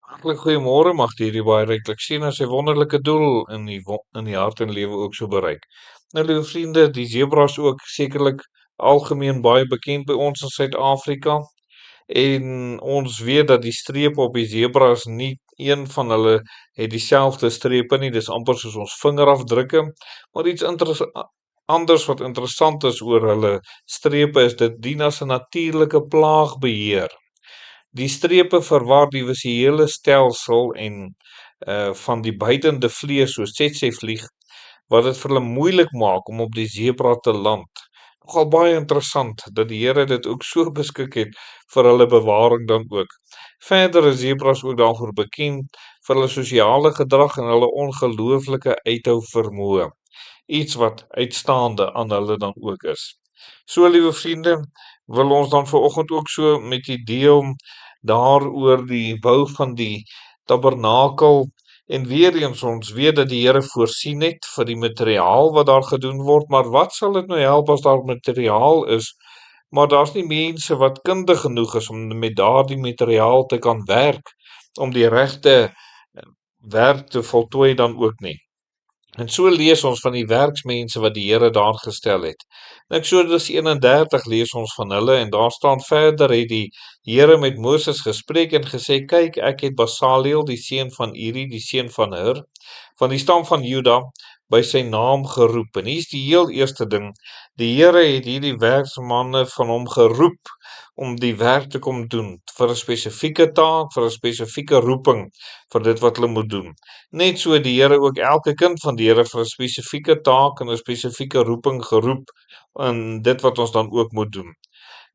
Hartlik goeiemôre, mag hierdie baie ryklik sien as sy wonderlike doel in die hart en lewe ook so bereik. Nou liewe vriende, die zebra is ook sekerlik algemeen baie bekend by ons in Suid-Afrika en ons weet dat die strepe op die zebras nie een van hulle het dieselfde strepe nie, dis amper soos ons vingerafdrukke, maar iets anders wat interessant is oor hulle strepe is dit dien as 'n natuurlike plaagbeheer. Die strepe verwar die visuele stelsel en van die buitende vlees soos tsetse-vlieg wat dit vir hulle moeilik maak om op die zebra te land. Nogal baie interessant dat die Here dit ook so beskik het vir hulle bewaring dan ook. Verder is zebras ook daarvoor bekend vir hulle sosiale gedrag en hulle ongelooflike uithou vermoë. Iets wat uitstaande aan hulle dan ook is. So liewe vriende, wil ons dan vanoggend ook so met u deel daaroor die bou van die tabernakel en weer eens ons weet dat die Here voorsien het vir die materiaal wat daar gedoen word, maar wat sal dit nou help as daar materiaal is, maar daar's nie mense wat kundig genoeg is om met daardie materiaal te kan werk, om die regte werk te voltooi dan ook nie. En so lees ons van die werksmense wat die Here daar gestel het. In Eksodus 31 lees ons van hulle en daar staan verder het die Here met Moses gespreek en gesê, kyk, ek het Basaliel, die seun van Uri, die seun van Hur, van die stam van Juda, by sy naam geroep. En hier is die heel eerste ding, die Here het hierdie werksmanne van hom geroep om die werk te kom doen, vir 'n spesifieke taak, vir 'n spesifieke roeping, vir dit wat hulle moet doen. Net so die Here ook elke kind van die Here vir 'n spesifieke taak en 'n spesifieke roeping geroep in dit wat ons dan ook moet doen.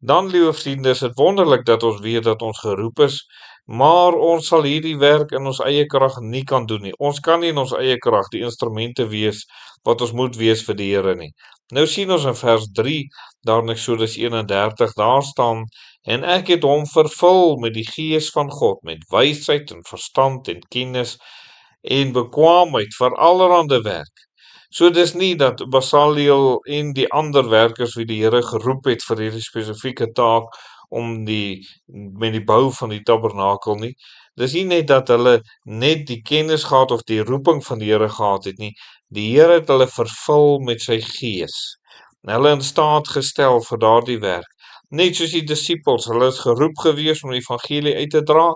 Dan, liewe vriende, is dit wonderlik dat ons weet dat ons geroep is, maar ons sal hierdie werk in ons eie krag nie kan doen nie. Ons kan nie in ons eie krag die instrumente wees wat ons moet wees vir die Here nie. Nou sien ons in vers 3, daar in Eksodus 31, daar staan, en ek het hom vervul met die gees van God, met wysheid en verstand en kennis en bekwaamheid vir allerhande werk. So dis nie dat Basaliel en die ander werkers wie die Here geroep het vir hierdie spesifieke taak om met die bou van die tabernakel nie. Dis nie net dat hulle net die kennis gehad of die roeping van die Here gehad het nie. Die Here het hulle vervul met sy gees. En hulle in staat gestel vir daardie werk. Net soos die disippels, hulle is geroep gewees om die evangelie uit te dra,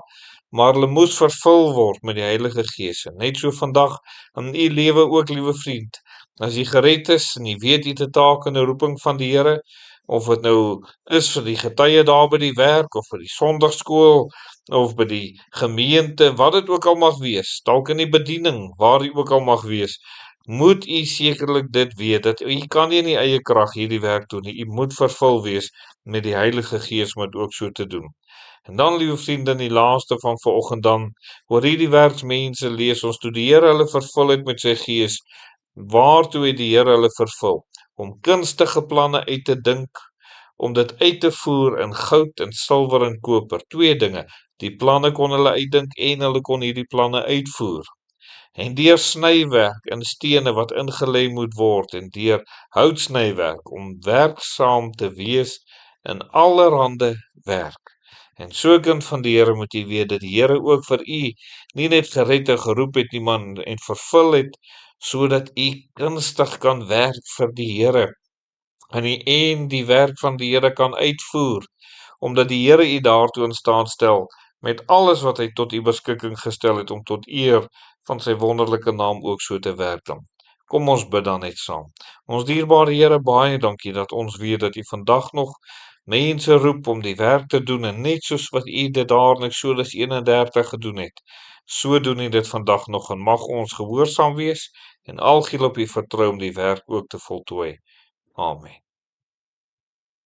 maar hulle moes vervul word met die Heilige Gees. En net so vandag in u lewe ook, liewe vriend. As jy gered is en jy weet jy het 'n taak en 'n roeping van die Here, of dit nou is vir die getuie daar by die werk of vir die sonndagskool of by die gemeente, wat dit ook al mag wees, dalk in die bediening, waar jy ook al mag wees, moet u sekerlik dit weet dat u kan nie in die eie krag hierdie werk doen nie. U moet vervul wees met die Heilige Gees om dit ook so te doen. En dan, liewe vriende, in die laaste van vanoggend dan, oor hierdie werksmense lees ons toe die Here hulle vervul het met sy gees. Waartoe het die Here hulle vervul? Om kunstige planne uit te dink, om dit uit te voer in goud en silwer en koper. Twee dinge, die planne kon hulle uitdink en hulle kon hierdie planne uitvoer. En deur snywerk in stene wat ingelê moet word en deur houtsnywerk om werksaam te wees in allerhande werk. En so kind van die Here moet jy weet dat die Here ook vir u nie net gered en geroep het nie, man, en vervul het sodat u kunstig kan werk vir die Here en die werk van die Here kan uitvoer, omdat die Here u daartoe in staat stel met alles wat hy tot u beskikking gestel het om tot eer van sy wonderlike naam ook so te werk dan. Kom ons bid dan net saam. Ons dierbare Here, baie dankie dat ons weet dat u vandag nog mense roep om die werk te doen en net soos wat u dit daar in Eksodus 31 gedoen het, so doen u dit vandag nog en mag ons gehoorsaam wees en algiel op u vertrou om die werk ook te voltooi. Amen.